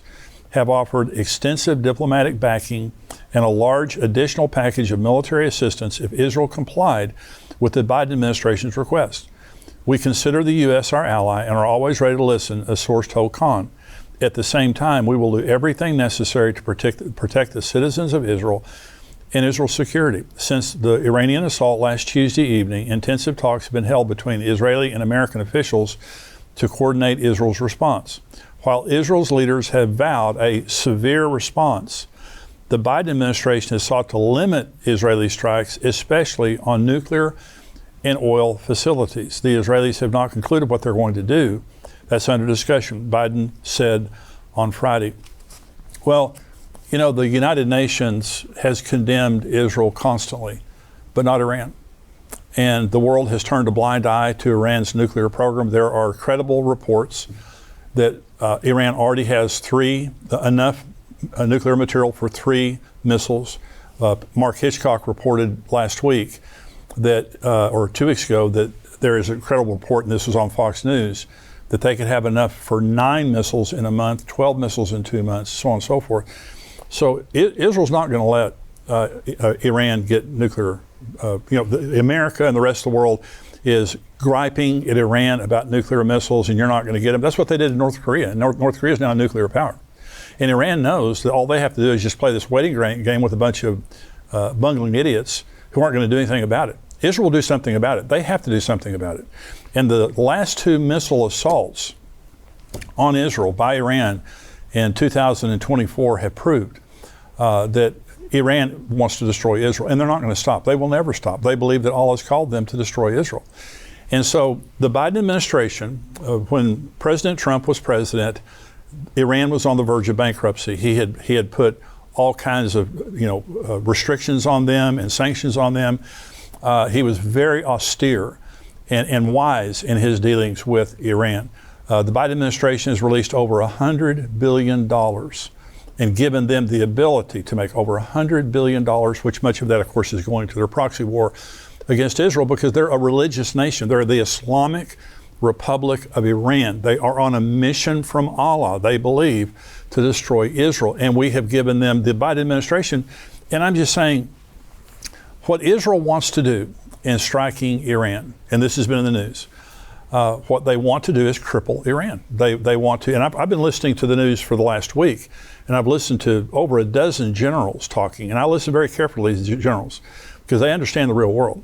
have offered extensive diplomatic backing and a large additional package of military assistance if Israel complied with the Biden administration's request. We consider the U.S. our ally and are always ready to listen, a source told Khan. At the same time, we will do everything necessary to protect the citizens of Israel and Israel's security. Since the Iranian assault last Tuesday evening, intensive talks have been held between Israeli and American officials to coordinate Israel's response. While Israel's leaders have vowed a severe response, the Biden administration has sought to limit Israeli strikes, especially on nuclear and oil facilities. The Israelis have not concluded what they're going to do. That's under discussion, Biden said on Friday. Well, the United Nations has condemned Israel constantly, but not Iran. And the world has turned a blind eye to Iran's nuclear program. There are credible reports that Iran already has enough nuclear material for 3 missiles. Mark Hitchcock reported last week or 2 weeks ago, that there is a credible report, and this was on Fox News, that they could have enough for 9 missiles in a month, 12 missiles in 2 months, so on and so forth. So Israel's not going to let Iran get nuclear. America and the rest of the world is griping at Iran about nuclear missiles, and you're not going to get them. That's what they did in North Korea. North Korea is now a nuclear power. And Iran knows that all they have to do is just play this waiting game with a bunch of bungling idiots who aren't going to do anything about it. Israel will do something about it. They have to do something about it. And the last 2 missile assaults on Israel by Iran in 2024 have proved that Iran wants to destroy Israel, and they're not going to stop. They will never stop. They believe that Allah has called them to destroy Israel. And so the Biden administration, when President Trump was president, Iran was on the verge of bankruptcy. He had put all kinds of restrictions on them and sanctions on them. He was very austere and wise in his dealings with Iran. The Biden administration has released over $100 billion and given them the ability to make over $100 billion, which much of that, of course, is going to their proxy war against Israel, because they're a religious nation. They're the Islamic Republic of Iran. They are on a mission from Allah, they believe, to destroy Israel. And we have given them the Biden administration. And I'm just saying, what Israel wants to do in striking Iran, and this has been in the news, what they want to do is cripple Iran. They want to, and I've been listening to the news for the last week, and I've listened to over a dozen generals talking, and I listen very carefully to these generals because they understand the real world.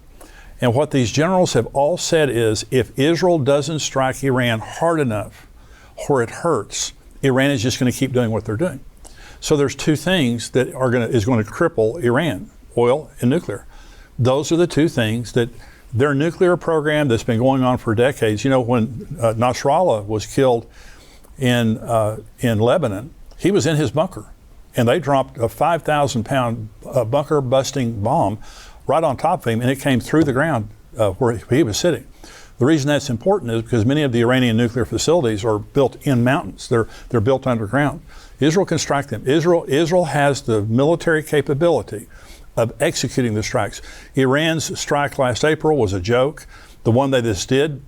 And what these generals have all said is, if Israel doesn't strike Iran hard enough where it hurts, Iran is just going to keep doing what they're doing. So there's 2 things that is going to cripple Iran: oil and nuclear. Those are the 2 things that their nuclear program that's been going on for decades. When Nasrallah was killed in Lebanon, he was in his bunker, and they dropped a 5,000-pound bunker-busting bomb right on top of him, and it came through the ground where he was sitting. The reason that's important is because many of the Iranian nuclear facilities are built in mountains. They're built underground. Israel can strike them. Israel has the military capability of executing the strikes. Iran's strike last April was a joke. The one they just did,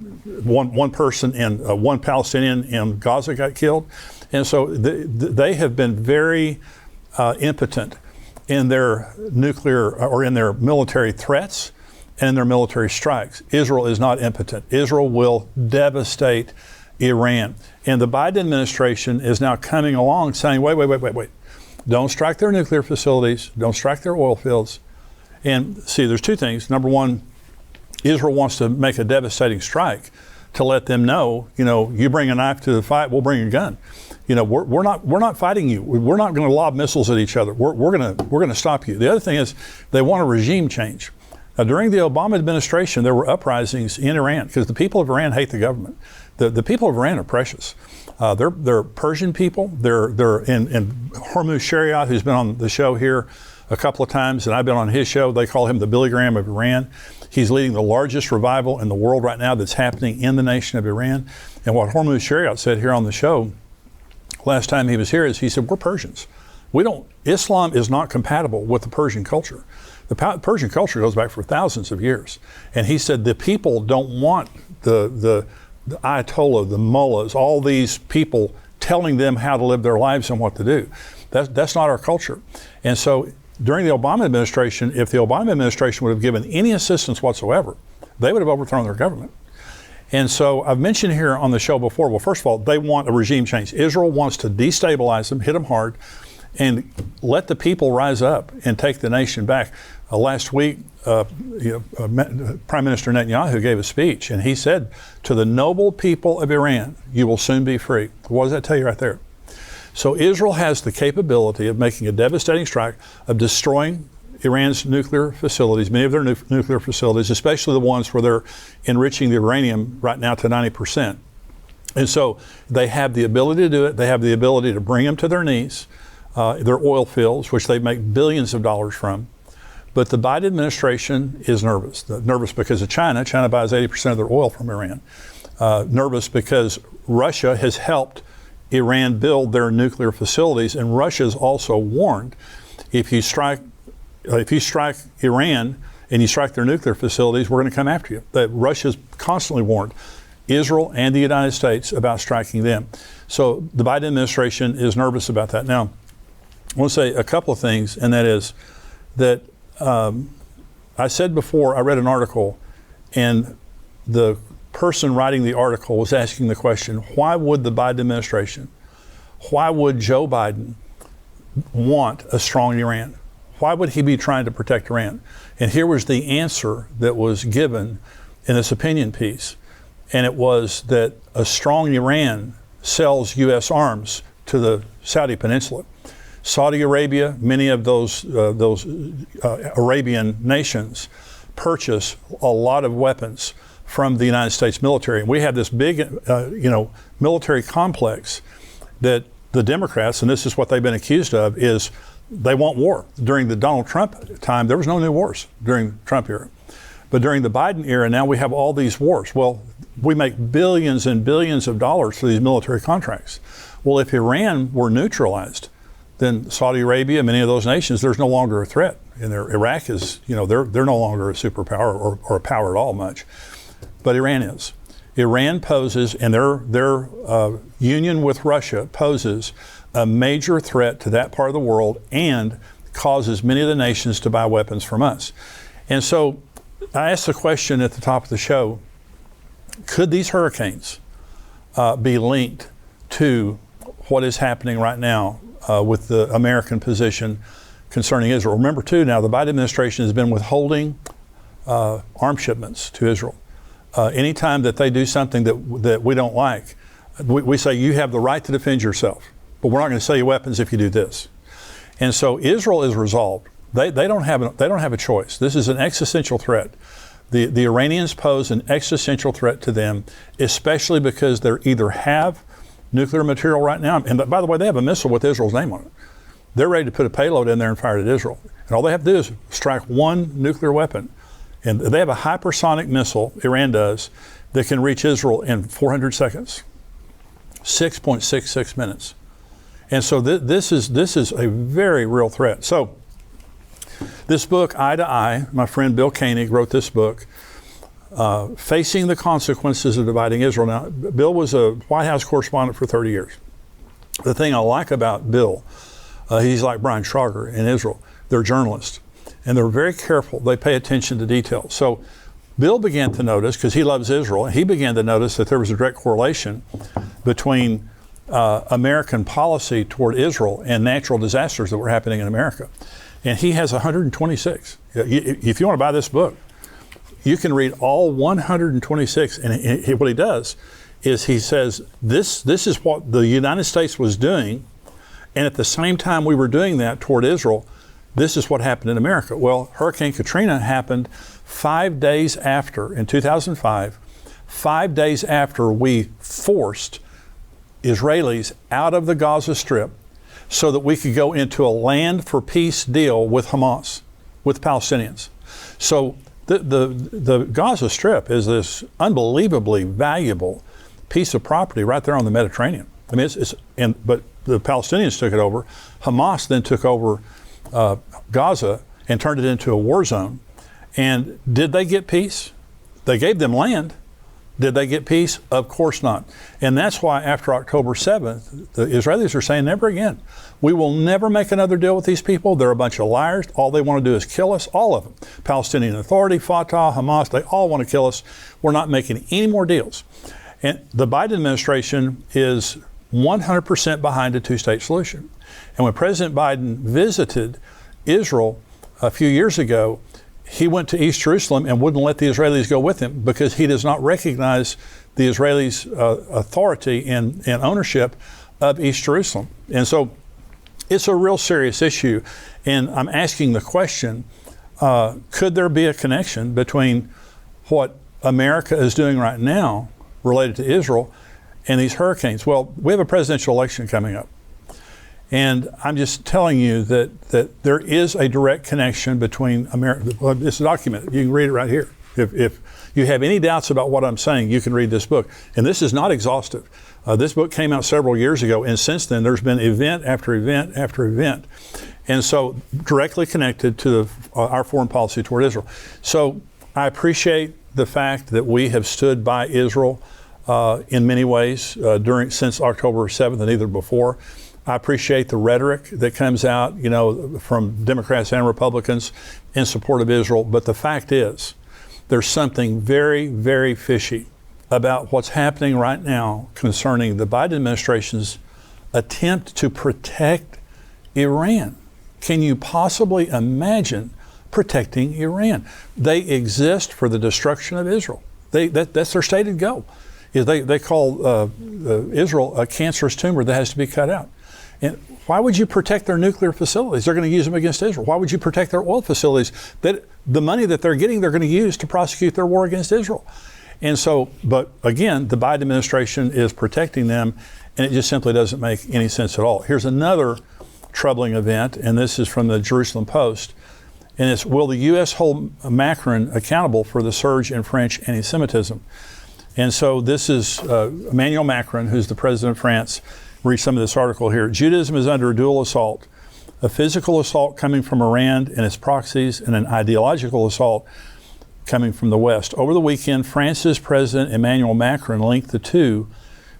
one person and one Palestinian in Gaza got killed. And so they have been very impotent in their nuclear or in their military threats and in their military strikes. Israel is not impotent. Israel will devastate Iran. And the Biden administration is now coming along saying, wait. Don't strike their nuclear facilities. Don't strike their oil fields. And see, there's two things. Number one, Israel wants to make a devastating strike to let them know, you bring a knife to the fight, we'll bring a gun. We're not fighting you. We're not going to lob missiles at each other. We're going to stop you. The other thing is they want a regime change. Now, during the Obama administration, there were uprisings in Iran because the people of Iran hate the government. The people of Iran are precious. They're Persian people. They're in Hormuz Shariat, who's been on the show here a couple of times, and I've been on his show. They call him the Billy Graham of Iran. He's leading the largest revival in the world right now that's happening in the nation of Iran. And what Hormuz Shariat said here on the show last time he was here is he said, we're Persians. Islam is not compatible with the Persian culture. The Persian culture goes back for thousands of years. And he said the people don't want the Ayatollah, the mullahs, all these people telling them how to live their lives and what to do. That's not our culture. And so during the Obama administration, if the Obama administration would have given any assistance whatsoever, they would have overthrown their government. And so I've mentioned here on the show before, well, first of all, they want a regime change. Israel wants to destabilize them, hit them hard, and let the people rise up and take the nation back. Last week, Prime Minister Netanyahu gave a speech, and he said, to the noble people of Iran, you will soon be free. What does that tell you right there? So Israel has the capability of making a devastating strike, of destroying Iran's nuclear facilities, many of their nuclear facilities, especially the ones where they're enriching the uranium right now to 90%. And so they have the ability to do it. They have the ability to bring them to their knees, their oil fields, which they make billions of dollars from. But the Biden administration is nervous. Nervous because of China. China buys 80% of their oil from Iran. Nervous because Russia has helped Iran build their nuclear facilities, and Russia's also warned if you strike Iran and you strike their nuclear facilities, we're going to come after you. That Russia's constantly warned Israel and the United States about striking them. So the Biden administration is nervous about that. Now, I want to say a couple of things, and that is that I said before, I read an article, and the person writing the article was asking the question, why would the Biden administration, why would Joe Biden want a strong Iran? Why would he be trying to protect Iran? And here was the answer that was given in this opinion piece. And it was that a strong Iran sells U.S. arms to the Saudi Peninsula. Saudi Arabia, many of those Arabian nations purchase a lot of weapons from the United States military. And we have this big, military complex that the Democrats, and this is what they've been accused of, is they want war. During the Donald Trump time, there was no new wars during the Trump era. But during the Biden era, now we have all these wars. Well, we make billions and billions of dollars for these military contracts. Well, if Iran were neutralized, then Saudi Arabia, many of those nations, there's no longer a threat. And Iraq is, they're no longer a superpower or a power at all much. But Iran is. Iran poses, and their union with Russia poses a major threat to that part of the world and causes many of the nations to buy weapons from us. And so I asked the question at the top of the show, could these hurricanes be linked to what is happening right now with the American position concerning Israel? Remember, too, now the Biden administration has been withholding arms shipments to Israel. Anytime that they do something that we don't like, we say you have the right to defend yourself, but we're not going to sell you weapons if you do this. And so Israel is resolved. They don't have a choice. This is an existential threat. The Iranians pose an existential threat to them, especially because they either have nuclear material right now. And by the way, they have a missile with Israel's name on it. They're ready to put a payload in there and fire it at Israel. And all they have to do is strike one nuclear weapon. And they have a hypersonic missile, Iran does, that can reach Israel in 400 seconds, 6.66 minutes. And so this is a very real threat. So this book, Eye to Eye, my friend Bill Koenig wrote this book, Facing the Consequences of Dividing Israel. Now, Bill was a White House correspondent for 30 years. The thing I like about Bill, he's like Brian Schrauger in Israel. They're journalists, and they're very careful. They pay attention to detail. So Bill began to notice, because he loves Israel, he began to notice that there was a direct correlation between American policy toward Israel and natural disasters that were happening in America. And he has 126. If you want to buy this book, you can read all 126. And what he does is he says, this is what the United States was doing. And at the same time we were doing that toward Israel, this is what happened in America. Well, Hurricane Katrina happened 5 days after, in 2005, 5 days after we forced Israelis out of the Gaza Strip so that we could go into a land for peace deal with Hamas, with Palestinians. So the Gaza Strip is this unbelievably valuable piece of property right there on the Mediterranean. I mean, but the Palestinians took it over. Hamas then took over Gaza and turned it into a war zone. And did they get peace? They gave them land. Did they get peace? Of course not. And that's why after October 7th, the Israelis are saying, never again. We will never make another deal with these people. They're a bunch of liars. All they want to do is kill us, all of them. Palestinian Authority, Fatah, Hamas, they all want to kill us. We're not making any more deals. And the Biden administration is 100% behind a two-state solution. And when President Biden visited Israel a few years ago, he went to East Jerusalem and wouldn't let the Israelis go with him because he does not recognize the Israelis' authority and ownership of East Jerusalem. And so it's a real serious issue. And I'm asking the question, could there be a connection between what America is doing right now related to Israel and these hurricanes? Well, we have a presidential election coming up. And I'm just telling you that there is a direct connection between America. Well, it's documented. You can read it right here. If you have any doubts about what I'm saying, you can read this book. And this is not exhaustive. This book came out several years ago, and since then there's been event after event after event. And so directly connected to our foreign policy toward Israel. So I appreciate the fact that we have stood by Israel in many ways since October 7th and either before. I appreciate the rhetoric that comes out, from Democrats and Republicans in support of Israel. But the fact is, there's something very, very fishy about what's happening right now concerning the Biden administration's attempt to protect Iran. Can you possibly imagine protecting Iran? They exist for the destruction of Israel. That's their stated goal. They call Israel a cancerous tumor that has to be cut out. And why would you protect their nuclear facilities? They're going to use them against Israel. Why would you protect their oil facilities? The money that they're getting, they're going to use to prosecute their war against Israel. And so, but again, the Biden administration is protecting them, and it just simply doesn't make any sense at all. Here's another troubling event, and this is from the Jerusalem Post, and it's, will the U.S. hold Macron accountable for the surge in French anti-Semitism? And so this is Emmanuel Macron, who's the president of France. Read some of this article here. Judaism is under a dual assault, a physical assault coming from Iran and its proxies, and an ideological assault coming from the West. Over the weekend, France's President Emmanuel Macron linked the two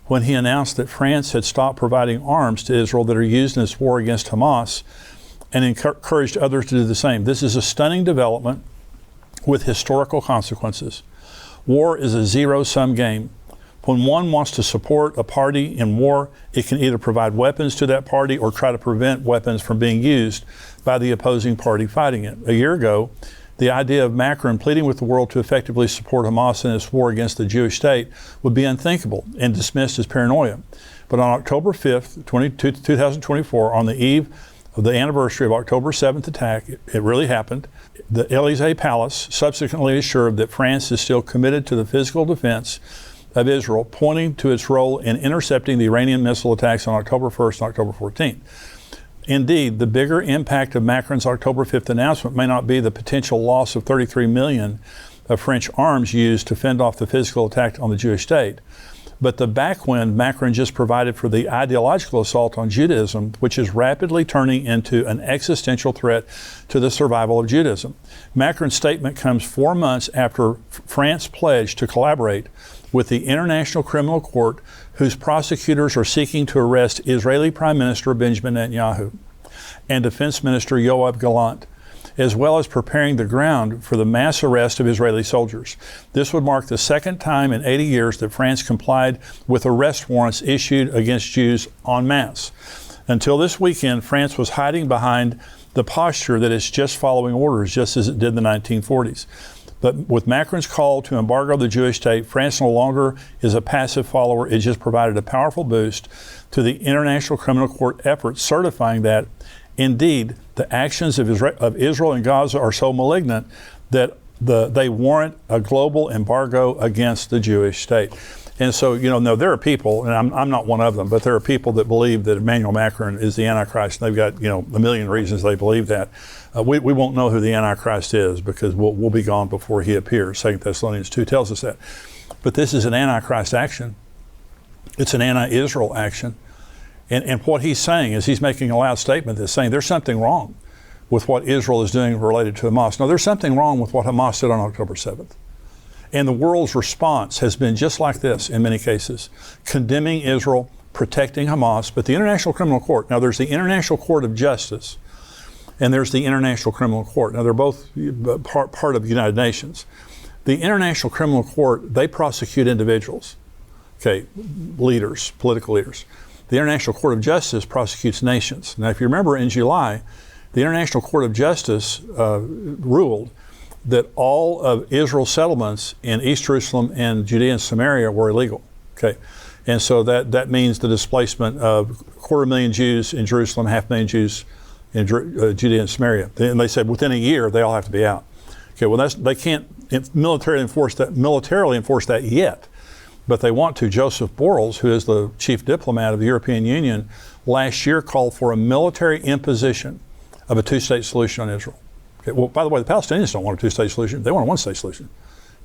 when he announced that France had stopped providing arms to Israel that are used in its war against Hamas and encouraged others to do the same. This is a stunning development with historical consequences. War is a zero-sum game. When one wants to support a party in war, it can either provide weapons to that party or try to prevent weapons from being used by the opposing party fighting it. A year ago, the idea of Macron pleading with the world to effectively support Hamas in its war against the Jewish state would be unthinkable and dismissed as paranoia. But on October 5th, 2024, on the eve of the anniversary of October 7th attack, it really happened. The Élysée Palace subsequently assured that France is still committed to the physical defense of Israel, pointing to its role in intercepting the Iranian missile attacks on October 1st and October 14th. Indeed, the bigger impact of Macron's October 5th announcement may not be the potential loss of 33 million of French arms used to fend off the physical attack on the Jewish state, but the backwind Macron just provided for the ideological assault on Judaism, which is rapidly turning into an existential threat to the survival of Judaism. Macron's statement comes 4 months after France pledged to collaborate with the International Criminal Court, whose prosecutors are seeking to arrest Israeli Prime Minister Benjamin Netanyahu and Defense Minister Yoav Gallant, as well as preparing the ground for the mass arrest of Israeli soldiers. This would mark the second time in 80 years that France complied with arrest warrants issued against Jews en masse. Until this weekend, France was hiding behind the posture that it's just following orders, just as it did in the 1940s. But with Macron's call to embargo the Jewish state, France no longer is a passive follower. It just provided a powerful boost to the International Criminal Court efforts, certifying that, indeed, the actions of Israel and Gaza are so malignant that they warrant a global embargo against the Jewish state. And so, no, there are people, and I'm not one of them, but there are people that believe that Emmanuel Macron is the Antichrist. And they've got, a million reasons they believe that. We won't know who the Antichrist is because we'll be gone before he appears. 2 Thessalonians 2 tells us that. But this is an Antichrist action. It's an anti-Israel action. And what he's saying is he's making a loud statement that's saying there's something wrong with what Israel is doing related to Hamas. No, there's something wrong with what Hamas did on October 7th. And the world's response has been just like this in many cases, condemning Israel, protecting Hamas. But the International Criminal Court, now there's the International Court of Justice and there's the International Criminal Court. Now they're both part of the United Nations. The International Criminal Court, they prosecute individuals, leaders, political leaders. The International Court of Justice prosecutes nations. Now, if you remember in July, the International Court of Justice ruled that all of Israel's settlements in East Jerusalem and Judea and Samaria were illegal. And so that means the displacement of 250,000 Jews in Jerusalem, 500,000 Jews in Judea and Samaria. And they said within a year they all have to be out. They can't militarily enforce that yet. But they want to. Joseph Borrell, who is the chief diplomat of the European Union, last year called for a military imposition of a two-state solution on Israel. Well, by the way, the Palestinians don't want a two-state solution. They want a one-state solution.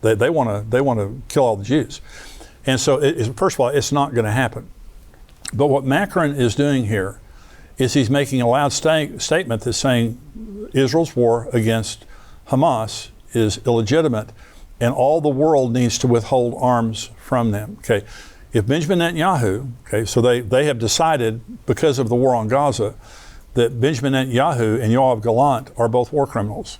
They want to kill all the Jews. And so, first of all, it's not going to happen. But what Macron is doing here is he's making a loud statement that's saying Israel's war against Hamas is illegitimate and all the world needs to withhold arms from them. If Benjamin Netanyahu, so they have decided because of the war on Gaza that Benjamin Netanyahu and Yoav Gallant are both war criminals.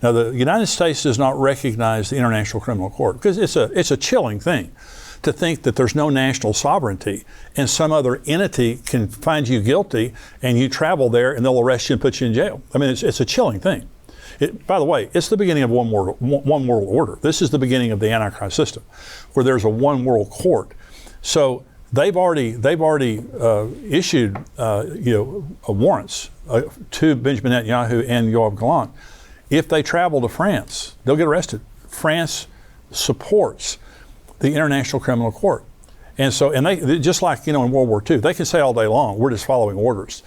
Now the United States does not recognize the International Criminal Court because it's a chilling thing to think that there's no national sovereignty and some other entity can find you guilty and you travel there and they'll arrest you and put you in jail. I mean, it's a chilling thing. By the way, it's the beginning of one world order. This is the beginning of the Antichrist system, where there's a one world court. So they've already issued warrants to Benjamin Netanyahu and Yoav Gallant. If they travel to France, they'll get arrested. France supports the International Criminal Court, and they just like in World War II, they can say all day long, "We're just following orders."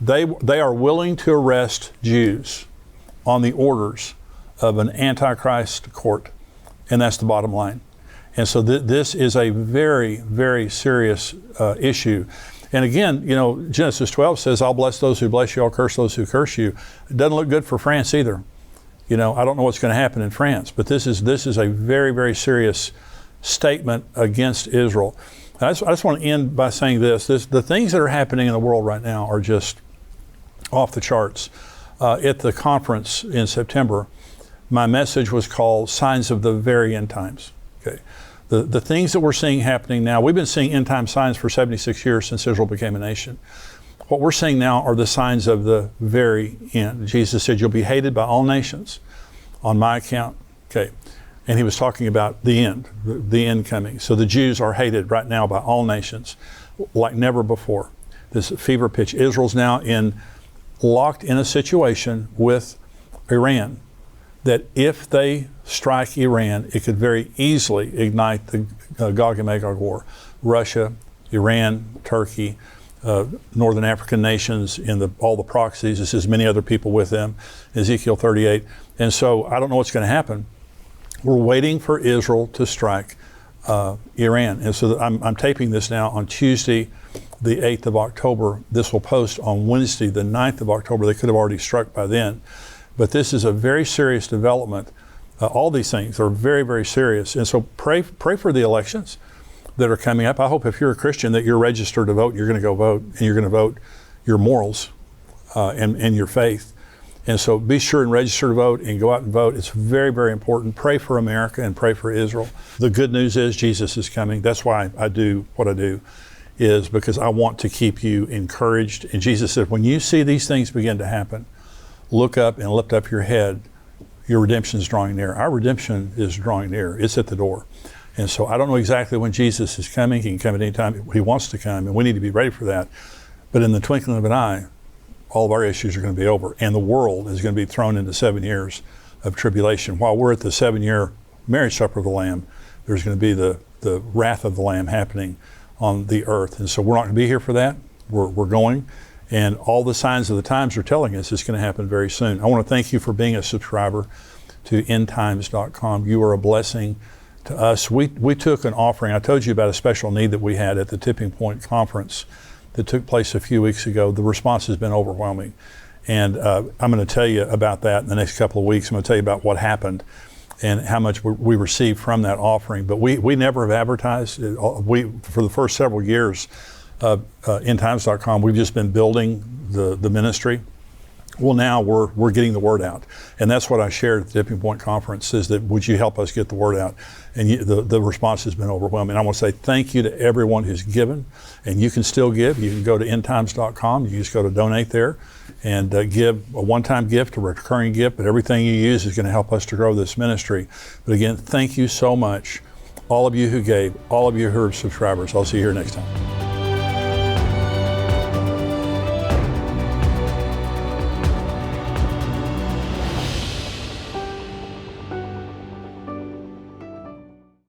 They are willing to arrest Jews on the orders of an Antichrist court. And that's the bottom line. And so this is a very, very serious issue. And again, Genesis 12 says, I'll bless those who bless you, I'll curse those who curse you. It doesn't look good for France either. I don't know what's going to happen in France, but this is a very, very serious statement against Israel. I just want to end by saying this. The things that are happening in the world right now are just off the charts. At the conference in September, my message was called Signs of the Very End Times. The things that we're seeing happening now, we've been seeing end time signs for 76 years since Israel became a nation. What we're seeing now are the signs of the very end. Jesus said, you'll be hated by all nations on my account. And he was talking about the end coming. So the Jews are hated right now by all nations like never before. This fever pitch. Israel's now locked in a situation with Iran that if they strike Iran, it could very easily ignite the Gog and Magog war. Russia, Iran, Turkey, Northern African nations, all the proxies. This is many other people with them, Ezekiel 38. And so I don't know what's going to happen. We're waiting for Israel to strike Iran. And so I'm taping this now on Tuesday, the 8th of October. This will post on Wednesday, the 9th of October. They could have already struck by then. But this is a very serious development. All these things are very, very serious. And so pray for the elections that are coming up. I hope if you're a Christian that you're registered to vote, you're going to go vote, and you're going to vote your morals and your faith. And so be sure and register to vote and go out and vote. It's very, very important. Pray for America and pray for Israel. The good news is Jesus is coming. That's why I do what I do, is because I want to keep you encouraged. And Jesus said, when you see these things begin to happen, look up and lift up your head. Your redemption is drawing near. Our redemption is drawing near. It's at the door. And so I don't know exactly when Jesus is coming. He can come at any time he wants to come, and we need to be ready for that. But in the twinkling of an eye, all of our issues are going to be over, and the world is going to be thrown into 7 years of tribulation. While we're at the 7-year marriage supper of the Lamb, there's going to be the wrath of the Lamb happening on the earth. And so we're not going to be here for that. We're going. And all the signs of the times are telling us it's going to happen very soon. I want to thank you for being a subscriber to endtimes.com. You are a blessing to us. We took an offering. I told you about a special need that we had at the Tipping Point Conference that took place a few weeks ago. The response has been overwhelming. And I'm going to tell you about that in the next couple of weeks. I'm going to tell you about what happened and how much we received from that offering. But we never have advertised. For the first several years, endtimes.com, we've just been building the ministry. Well, now we're getting the word out, and that's what I shared at the Tipping Point Conference, is that would you help us get the word out? And the response has been overwhelming. I want to say thank you to everyone who's given, and you can still give. You can go to endtimes.com. You just go to donate there and give a one-time gift, a recurring gift, but everything you use is going to help us to grow this ministry. But again, thank you so much, all of you who gave, all of you who are subscribers. I'll see you here next time.